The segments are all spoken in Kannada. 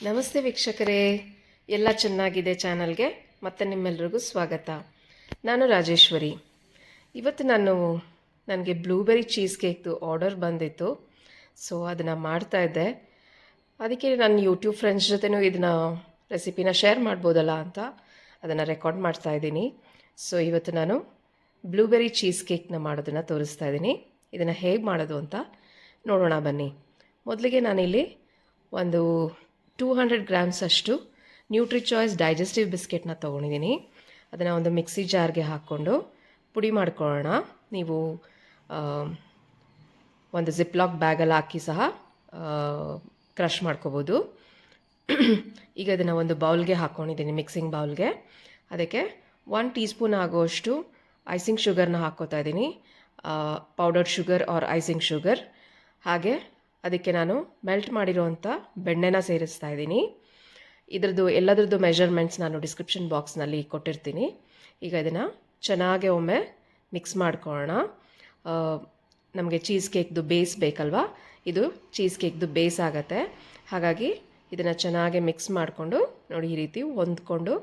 ನಮಸ್ತೆ ವೀಕ್ಷಕರೇ, ಎಲ್ಲ ಚೆನ್ನಾಗಿದೆ ಚಾನಲ್ಗೆ ಮತ್ತೆ ನಿಮ್ಮೆಲ್ಲರಿಗೂ ಸ್ವಾಗತ. ನಾನು ರಾಜೇಶ್ವರಿ. ಇವತ್ತು ನನಗೆ ಬ್ಲೂಬೆರಿ ಚೀಸ್ ಕೇಕ್ದು ಆರ್ಡರ್ ಬಂದಿತ್ತು. ಸೊ ಅದನ್ನು ಮಾಡ್ತಾಯಿದ್ದೆ. ಅದಕ್ಕೆ ನಾನು ಯೂಟ್ಯೂಬ್ ಫ್ರೆಂಡ್ಸ್ ಜೊತೆನೂ ಇದನ್ನ ರೆಸಿಪಿನ ಶೇರ್ ಮಾಡ್ಬೋದಲ್ಲ ಅಂತ ಅದನ್ನು ರೆಕಾರ್ಡ್ ಮಾಡ್ತಾಯಿದ್ದೀನಿ. ಸೊ ಇವತ್ತು ನಾನು ಬ್ಲೂಬೆರಿ ಚೀಸ್ ಕೇಕ್ನ ಮಾಡೋದನ್ನು ತೋರಿಸ್ತಾ ಇದ್ದೀನಿ. ಇದನ್ನು ಹೇಗೆ ಮಾಡೋದು ಅಂತ ನೋಡೋಣ ಬನ್ನಿ. ಮೊದಲಿಗೆ ನಾನಿಲ್ಲಿ ಒಂದು 200 ಗ್ರಾಮ್ಸ್ ಅಷ್ಟು ನ್ಯೂಟ್ರಿ ಚಾಯ್ಸ್ ಡೈಜೆಸ್ಟಿವ್ ಬಿಸ್ಕೆಟ್ನ ತೊಗೊಂಡಿದ್ದೀನಿ. ಅದನ್ನು ಒಂದು ಮಿಕ್ಸಿ ಜಾರ್ಗೆ ಹಾಕ್ಕೊಂಡು ಪುಡಿ ಮಾಡ್ಕೊಳ್ಳೋಣ. ನೀವು ಒಂದು ಜಿಪ್ಲಾಕ್ ಬ್ಯಾಗಲ್ಲಿ ಹಾಕಿ ಸಹ ಕ್ರಷ್ ಮಾಡ್ಕೋಬೋದು. ಈಗ ಇದನ್ನು ಒಂದು ಬೌಲ್ಗೆ ಹಾಕ್ಕೊಂಡಿದ್ದೀನಿ, ಮಿಕ್ಸಿಂಗ್ ಬೌಲ್ಗೆ. ಅದಕ್ಕೆ 1 ಟೀ ಸ್ಪೂನ್ ಆಗೋಷ್ಟು ಐಸಿಂಗ್ ಶುಗರ್ನ ಹಾಕ್ಕೋತಾ ಇದ್ದೀನಿ, powdered sugar or icing sugar. ಹಾಗೆ ಅದಕ್ಕೆ ನಾನು ಮೆಲ್ಟ್ ಮಾಡಿರೋವಂಥ ಬೆಣ್ಣೆನ ಸೇರಿಸ್ತಾ ಇದ್ದೀನಿ. ಎಲ್ಲದರದ್ದು ಮೆಜರ್ಮೆಂಟ್ಸ್ ನಾನು ಡಿಸ್ಕ್ರಿಪ್ಷನ್ ಬಾಕ್ಸ್ನಲ್ಲಿ ಕೊಟ್ಟಿರ್ತೀನಿ. ಈಗ ಇದನ್ನು ಚೆನ್ನಾಗಿ ಒಮ್ಮೆ ಮಿಕ್ಸ್ ಮಾಡ್ಕೊಳ್ಳೋಣ. ನಮಗೆ ಚೀಸ್ ಕೇಕ್ದು ಬೇಸ್ ಬೇಕಲ್ವಾ, ಇದು ಚೀಸ್ ಕೇಕ್ದು ಬೇಸ್ ಆಗುತ್ತೆ. ಹಾಗಾಗಿ ಇದನ್ನು ಚೆನ್ನಾಗಿ ಮಿಕ್ಸ್ ಮಾಡಿಕೊಂಡು ನೋಡಿ, ಈ ರೀತಿ ಹೊಂದ್ಕೊಂಡು,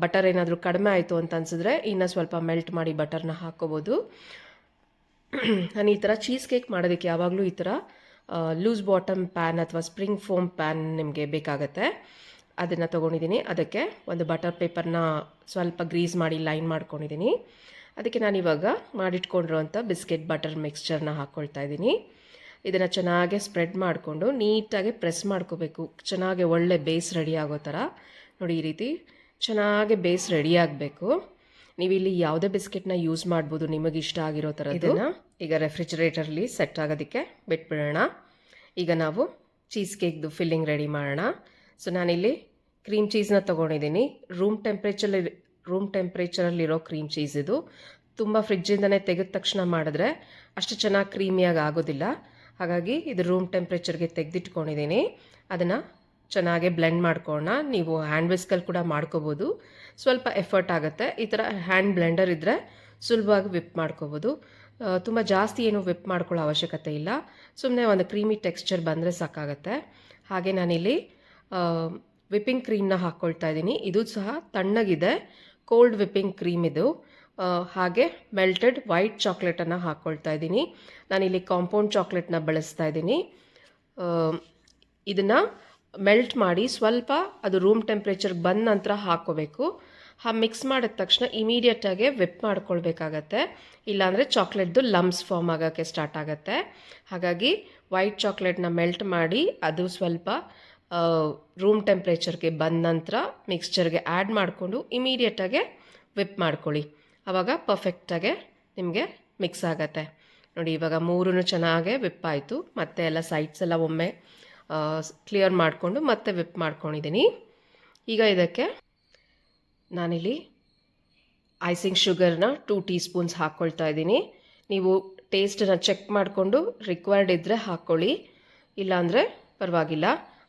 ಬಟರ್ ಏನಾದರೂ ಕಡಿಮೆ ಆಯಿತು ಅಂತ ಅನಿಸಿದ್ರೆ ಇನ್ನೂ ಸ್ವಲ್ಪ ಮೆಲ್ಟ್ ಮಾಡಿ ಬಟರ್ನ ಹಾಕ್ಕೋಬೋದು. ನಾನು ಈ ಥರ ಚೀಸ್ ಕೇಕ್ ಮಾಡೋದಕ್ಕೆ ಯಾವಾಗಲೂ ಈ ಥರ ಲೂಸ್ ಬಾಟಮ್ ಪ್ಯಾನ್ ಅಥವಾ ಸ್ಪ್ರಿಂಗ್ ಫೋಮ್ ಪ್ಯಾನ್ ನಿಮಗೆ ಬೇಕಾಗತ್ತೆ. ಅದನ್ನು ತೊಗೊಂಡಿದ್ದೀನಿ. ಅದಕ್ಕೆ ಒಂದು ಬಟರ್ ಪೇಪರ್ನ ಸ್ವಲ್ಪ ಗ್ರೀಸ್ ಮಾಡಿ ಲೈನ್ ಮಾಡ್ಕೊಂಡಿದ್ದೀನಿ. ಅದಕ್ಕೆ ನಾನಿವಾಗ ಮಾಡಿಟ್ಕೊಂಡಿರೋಂಥ ಬಿಸ್ಕೆಟ್ ಬಟರ್ ಮಿಕ್ಸ್ಚರ್ನ ಹಾಕ್ಕೊಳ್ತಾ ಇದ್ದೀನಿ. ಇದನ್ನು ಚೆನ್ನಾಗಿ ಸ್ಪ್ರೆಡ್ ಮಾಡಿಕೊಂಡು ನೀಟಾಗಿ ಪ್ರೆಸ್ ಮಾಡ್ಕೋಬೇಕು. ಚೆನ್ನಾಗಿ ಒಳ್ಳೆ ಬೇಸ್ ರೆಡಿ ಆಗೋ ಥರ ನೋಡಿ, ಈ ರೀತಿ ಚೆನ್ನಾಗಿ ಬೇಸ್ ರೆಡಿ ಆಗಬೇಕು. ನೀವಿಲ್ಲಿ ಯಾವುದೇ ಬಿಸ್ಕೆಟ್ನ ಯೂಸ್ ಮಾಡ್ಬೋದು, ನಿಮಗೆ ಇಷ್ಟ ಆಗಿರೋ ಥರ. ಇದನ್ನು ಈಗ ರೆಫ್ರಿಜರೇಟರ್ಲಿ ಸೆಟ್ ಆಗೋದಕ್ಕೆ ಬಿಟ್ಬಿಡೋಣ. ಈಗ ನಾವು ಚೀಸ್ ಕೇಕ್ದು ಫಿಲ್ಲಿಂಗ್ ರೆಡಿ ಮಾಡೋಣ. ಸೊ ನಾನಿಲ್ಲಿ ಕ್ರೀಮ್ ಚೀಸ್ನ ತೊಗೊಂಡಿದ್ದೀನಿ. ರೂಮ್ ಟೆಂಪ್ರೇಚರಲ್ಲಿರೋ ಕ್ರೀಮ್ ಚೀಸ್ ಇದು. ತುಂಬ ಫ್ರಿಜ್ಜಿಂದನೇ ತೆಗೆದ ತಕ್ಷಣ ಮಾಡಿದ್ರೆ ಅಷ್ಟು ಚೆನ್ನಾಗಿ ಕ್ರೀಮಿಯಾಗಿ ಆಗೋದಿಲ್ಲ. ಹಾಗಾಗಿ ಇದು ರೂಮ್ ಟೆಂಪ್ರೇಚರ್ಗೆ ತೆಗೆದಿಟ್ಕೊಂಡಿದ್ದೀನಿ. ಅದನ್ನು ಚೆನ್ನಾಗಿ ಬ್ಲೆಂಡ್ ಮಾಡ್ಕೊಳ್ಳೋಣ. ನೀವು ಹ್ಯಾಂಡ್ ವಿಸ್ಕಲ್ಲಿ ಕೂಡ ಮಾಡ್ಕೋಬೋದು, ಸ್ವಲ್ಪ ಎಫರ್ಟ್ ಆಗುತ್ತೆ. ಈ ಥರ ಹ್ಯಾಂಡ್ ಬ್ಲೆಂಡರ್ ಇದ್ದರೆ ಸುಲಭವಾಗಿ ವಿಪ್ ಮಾಡ್ಕೋಬೋದು. ತುಂಬ ಜಾಸ್ತಿ ಏನು ವಿಪ್ ಮಾಡ್ಕೊಳ್ಳೋ ಅವಶ್ಯಕತೆ ಇಲ್ಲ. ಸುಮ್ಮನೆ ಒಂದು ಕ್ರೀಮಿ ಟೆಕ್ಸ್ಚರ್ ಬಂದರೆ ಸಾಕಾಗತ್ತೆ. ಹಾಗೆ ನಾನಿಲ್ಲಿ ವಿಪ್ಪಿಂಗ್ ಕ್ರೀಮ್ನ ಹಾಕ್ಕೊಳ್ತಾ ಇದ್ದೀನಿ. ಇದು ಸಹ ತಣ್ಣಗಿದೆ, ಕೋಲ್ಡ್ ವಿಪ್ಪಿಂಗ್ ಕ್ರೀಮ್ ಇದು. ಹಾಗೆ ಮೆಲ್ಟೆಡ್ ವೈಟ್ ಚಾಕ್ಲೇಟನ್ನು ಹಾಕ್ಕೊಳ್ತಾ ಇದ್ದೀನಿ. ನಾನಿಲ್ಲಿ ಕಾಂಪೌಂಡ್ ಚಾಕ್ಲೇಟ್ನ ಬಳಸ್ತಾ ಇದ್ದೀನಿ. ಇದನ್ನು ಮೆಲ್ಟ್ ಮಾಡಿ ಸ್ವಲ್ಪ ಅದು ರೂಮ್ ಟೆಂಪ್ರೇಚರ್ಗೆ ಬಂದ ನಂತರ ಹಾಕ್ಕೋಬೇಕು. ಮಿಕ್ಸ್ ಮಾಡಿದ ತಕ್ಷಣ ಇಮಿಡಿಯೇಟಾಗಿ ವಿಪ್ ಮಾಡ್ಕೊಳ್ಬೇಕಾಗತ್ತೆ, ಇಲ್ಲಾಂದರೆ ಚಾಕ್ಲೇಟ್ದು ಲಮ್ಸ್ ಫಾರ್ಮ್ ಆಗೋಕ್ಕೆ ಸ್ಟಾರ್ಟ್ ಆಗುತ್ತೆ. ಹಾಗಾಗಿ ವೈಟ್ ಚಾಕ್ಲೇಟ್ನ ಮೆಲ್ಟ್ ಮಾಡಿ ಅದು ಸ್ವಲ್ಪ ರೂಮ್ ಟೆಂಪ್ರೇಚರ್ಗೆ ಬಂದ ನಂತರ ಮಿಕ್ಸ್ಚರ್ಗೆ ಆ್ಯಡ್ ಮಾಡಿಕೊಂಡು ಇಮಿಡಿಯೇಟಾಗೆ ವಿಪ್ ಮಾಡ್ಕೊಳ್ಳಿ. ಆವಾಗ ಪರ್ಫೆಕ್ಟಾಗೆ ನಿಮಗೆ ಮಿಕ್ಸ್ ಆಗುತ್ತೆ. ನೋಡಿ, ಇವಾಗ ಮೂರೂ ಚೆನ್ನಾಗೆ ವಿಪ್ ಆಯಿತು. ಮತ್ತೆ ಎಲ್ಲ ಸೈಡ್ಸ್ ಎಲ್ಲ ಒಮ್ಮೆ ಕ್ಲಿಯರ್ ಮಾಡಿಕೊಂಡು ಮತ್ತೆ ವಿಪ್ ಮಾಡ್ಕೊಂಡಿದ್ದೀನಿ. ಈಗ ಇದಕ್ಕೆ ನಾನಿಲ್ಲಿ ಐಸಿಂಗ್ ಶುಗರ್ನ 2 ಟೀ ಸ್ಪೂನ್ಸ್ ಹಾಕ್ಕೊಳ್ತಾ ಇದ್ದೀನಿ. ನೀವು ಟೇಸ್ಟನ್ನು ಚೆಕ್ ಮಾಡಿಕೊಂಡು ರಿಕ್ವೈರ್ಡ್ ಇದ್ದರೆ ಹಾಕ್ಕೊಳ್ಳಿ, ಇಲ್ಲಾಂದರೆ ಪರವಾಗಿಲ್ಲ.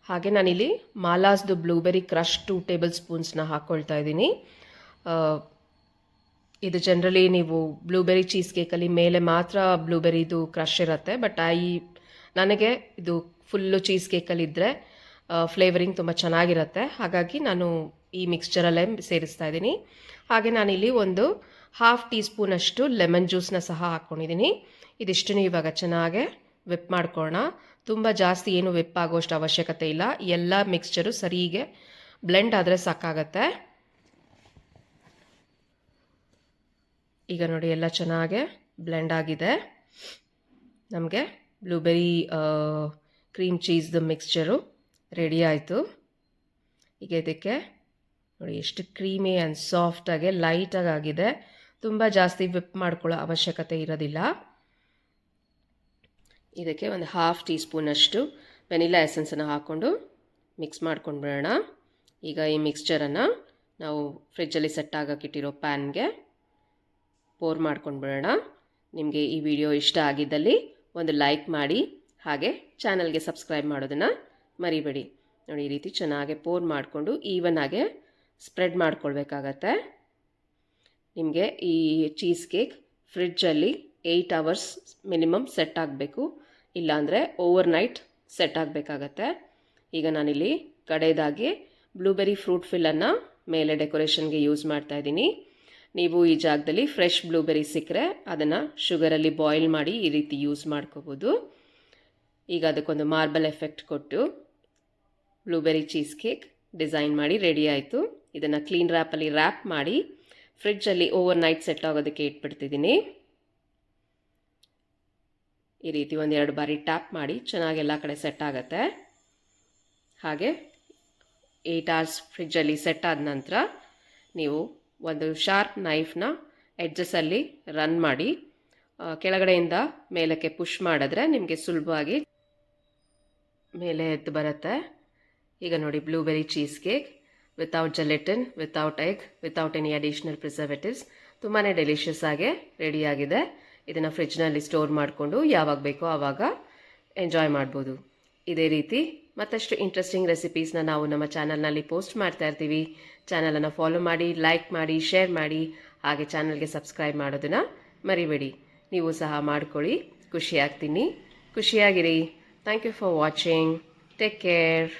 ಹಾಗೆ ನಾನಿಲ್ಲಿ ಮಾಲಾಸ್ದು ಬ್ಲೂಬೆರಿ ಕ್ರಷ್ 2 ಟೇಬಲ್ ಸ್ಪೂನ್ಸ್ನ ಹಾಕ್ಕೊಳ್ತಾ ಇದ್ದೀನಿ. ಇದು ಜನರಲಿ ನೀವು ಬ್ಲೂಬೆರಿ ಚೀಸ್ ಕೇಕಲ್ಲಿ ಮೇಲೆ ಮಾತ್ರ ಬ್ಲೂಬೆರಿದು ಕ್ರಷ್ ಇರುತ್ತೆ. ಬಟ್ ನನಗೆ ಇದು ಫುಲ್ಲು ಚೀಸ್ ಕೇಕಲ್ಲಿದ್ದರೆ ಫ್ಲೇವರಿಂಗ್ ತುಂಬ ಚೆನ್ನಾಗಿರುತ್ತೆ. ಹಾಗಾಗಿ ನಾನು ಈ ಮಿಕ್ಸ್ಚರಲ್ಲೇ ಸೇರಿಸ್ತಾ ಇದ್ದೀನಿ. ಹಾಗೆ ನಾನಿಲ್ಲಿ ಒಂದು 1/2 ಟೀ ಸ್ಪೂನಷ್ಟು ಲೆಮನ್ ಜ್ಯೂಸನ್ನ ಸಹ ಹಾಕ್ಕೊಂಡಿದ್ದೀನಿ. ಇದಿಷ್ಟನ್ನು ಇವಾಗ ಚೆನ್ನಾಗೆ ವಿಪ್ ಮಾಡ್ಕೊಳ್ಳೋಣ. ತುಂಬ ಜಾಸ್ತಿ ಏನು ವಿಪ್ ಆಗೋಷ್ಟು ಅವಶ್ಯಕತೆ ಇಲ್ಲ. ಎಲ್ಲ ಮಿಕ್ಸ್ಚರು ಸರಿಗೆ ಬ್ಲೆಂಡ್ ಆದರೆ ಸಾಕಾಗತ್ತೆ. ಈಗ ನೋಡಿ, ಎಲ್ಲ ಚೆನ್ನಾಗೆ ಬ್ಲೆಂಡ್ ಆಗಿದೆ. ನಮಗೆ ಬ್ಲೂಬೆರಿ ಕ್ರೀಮ್ ಚೀಸ್ದು ಮಿಕ್ಸ್ಚರು ರೆಡಿ ಆಯಿತು. ಈಗ ಇದಕ್ಕೆ ನೋಡಿ ಎಷ್ಟು ಕ್ರೀಮಿ ಆ್ಯಂಡ್ ಸಾಫ್ಟಾಗಿ ಲೈಟಾಗಿ ಆಗಿದೆ. ತುಂಬ ಜಾಸ್ತಿ ವಿಪ್ ಮಾಡ್ಕೊಳ್ಳೋ ಅವಶ್ಯಕತೆ ಇರೋದಿಲ್ಲ. ಇದಕ್ಕೆ ಒಂದು 1/2 ಟೀ ಸ್ಪೂನಷ್ಟು ವೆನಿಲಾ ಎಸೆನ್ಸನ್ನು ಹಾಕ್ಕೊಂಡು ಮಿಕ್ಸ್ ಮಾಡ್ಕೊಂಡು ಬಿಡೋಣ. ಈಗ ಈ ಮಿಕ್ಸ್ಚರನ್ನು ನಾವು ಫ್ರಿಜ್ಜಲ್ಲಿ ಸೆಟ್ ಆಗೋಕ್ಕಿಟ್ಟಿರೋ ಪ್ಯಾನ್ಗೆ ಪೋರ್ ಮಾಡ್ಕೊಂಡು ಬಿಡೋಣ. ನಿಮಗೆ ಈ ವಿಡಿಯೋ ಇಷ್ಟ ಆಗಿದ್ದಲ್ಲಿ ಒಂದು ಲೈಕ್ ಮಾಡಿ, ಹಾಗೆ ಚಾನಲ್ಗೆ ಸಬ್ಸ್ಕ್ರೈಬ್ ಮಾಡೋದನ್ನು ಮರಿಬೇಡಿ. ನೋಡಿ, ಈ ರೀತಿ ಚೆನ್ನಾಗಿ ಪೋರ್ ಮಾಡಿಕೊಂಡು ಈವನಾಗೆ ಸ್ಪ್ರೆಡ್ ಮಾಡ್ಕೊಳ್ಬೇಕಾಗತ್ತೆ. ನಿಮಗೆ ಈ ಚೀಸ್ ಕೇಕ್ ಫ್ರಿಡ್ಜಲ್ಲಿ 8 ಅವರ್ಸ್ ಮಿನಿಮಮ್ ಸೆಟ್ ಆಗಬೇಕು, ಇಲ್ಲಾಂದರೆ ಓವರ್ ನೈಟ್ ಸೆಟ್ ಆಗಬೇಕಾಗತ್ತೆ. ಈಗ ನಾನಿಲ್ಲಿ ಕಡೆಯದಾಗಿ ಬ್ಲೂಬೆರಿ ಫ್ರೂಟ್ ಫಿಲ್ಲನ್ನು ಮೇಲೆ ಡೆಕೋರೇಷನ್ಗೆ ಯೂಸ್ ಮಾಡ್ತಾ ಇದ್ದೀನಿ. ನೀವು ಈ ಜಾಗದಲ್ಲಿ ಫ್ರೆಶ್ ಬ್ಲೂಬೆರಿ ಸಿಕ್ಕರೆ ಅದನ್ನು ಶುಗರಲ್ಲಿ ಬಾಯ್ಲ್ ಮಾಡಿ ಈ ರೀತಿ ಯೂಸ್ ಮಾಡ್ಕೋಬೋದು. ಈಗ ಅದಕ್ಕೊಂದು ಮಾರ್ಬಲ್ ಎಫೆಕ್ಟ್ ಕೊಟ್ಟು ಬ್ಲೂಬೆರಿ ಚೀಸ್ ಕೇಕ್ ಡಿಸೈನ್ ಮಾಡಿ ರೆಡಿ ಆಯಿತು. ಇದನ್ನು ಕ್ಲೀನ್ ರ್ಯಾಪಲ್ಲಿ ರ್ಯಾಪ್ ಮಾಡಿ ಫ್ರಿಡ್ಜಲ್ಲಿ ಓವರ್ ನೈಟ್ ಸೆಟ್ ಆಗೋದಕ್ಕೆ ಇಟ್ಬಿಡ್ತಿದ್ದೀನಿ. ಈ ರೀತಿ 1-2 ಬಾರಿ ಟ್ಯಾಪ್ ಮಾಡಿ ಚೆನ್ನಾಗಿ ಎಲ್ಲ ಕಡೆ ಸೆಟ್ ಆಗುತ್ತೆ. ಹಾಗೆ 8 hours ಫ್ರಿಡ್ಜಲ್ಲಿ ಸೆಟ್ ಆದ ನಂತರ ನೀವು ಒಂದು ಶಾರ್ಪ್ ನೈಫ್ನ ಎಡ್ಜಸಲ್ಲಿ ರನ್ ಮಾಡಿ ಕೆಳಗಡೆಯಿಂದ ಮೇಲಕ್ಕೆ ಪುಷ್ ಮಾಡಿದ್ರೆ ನಿಮಗೆ ಸುಲಭವಾಗಿ ಮೇಲೆ ಎದ್ದು ಬರುತ್ತೆ. ಈಗ ನೋಡಿ, blueberry cheese cake without gelatin, without egg, without any additional preservatives ತುಂಬಾ ಡೆಲಿಷಿಯಸ್ ಆಗಿ ರೆಡಿಯಾಗಿದೆ. ಇದನ್ನು ಫ್ರಿಡ್ಜ್ನಲ್ಲಿ ಸ್ಟೋರ್ ಮಾಡಿಕೊಂಡು ಯಾವಾಗ ಬೇಕೋ ಆವಾಗ ಎಂಜಾಯ್ ಮಾಡ್ಬೋದು. ಇದೇ ರೀತಿ ಮತ್ತಷ್ಟು ಇಂಟ್ರೆಸ್ಟಿಂಗ್ ರೆಸಿಪೀಸ್ನ ನಾವು ನಮ್ಮ ಚಾನಲ್ನಲ್ಲಿ ಪೋಸ್ಟ್ ಮಾಡ್ತಾ ಇರ್ತೀವಿ. ಚಾನಲನ್ನು ಫಾಲೋ ಮಾಡಿ, ಲೈಕ್ ಮಾಡಿ, ಶೇರ್ ಮಾಡಿ, ಹಾಗೆ ಚಾನಲ್ಗೆ ಸಬ್ಸ್ಕ್ರೈಬ್ ಮಾಡೋದನ್ನು ಮರಿಬೇಡಿ. ನೀವು ಸಹ ಮಾಡ್ಕೊಳ್ಳಿ. ಖುಷಿಯಾಗ್ತೀನಿ. ಖುಷಿಯಾಗಿರಿ. Thank you for watching. Take care.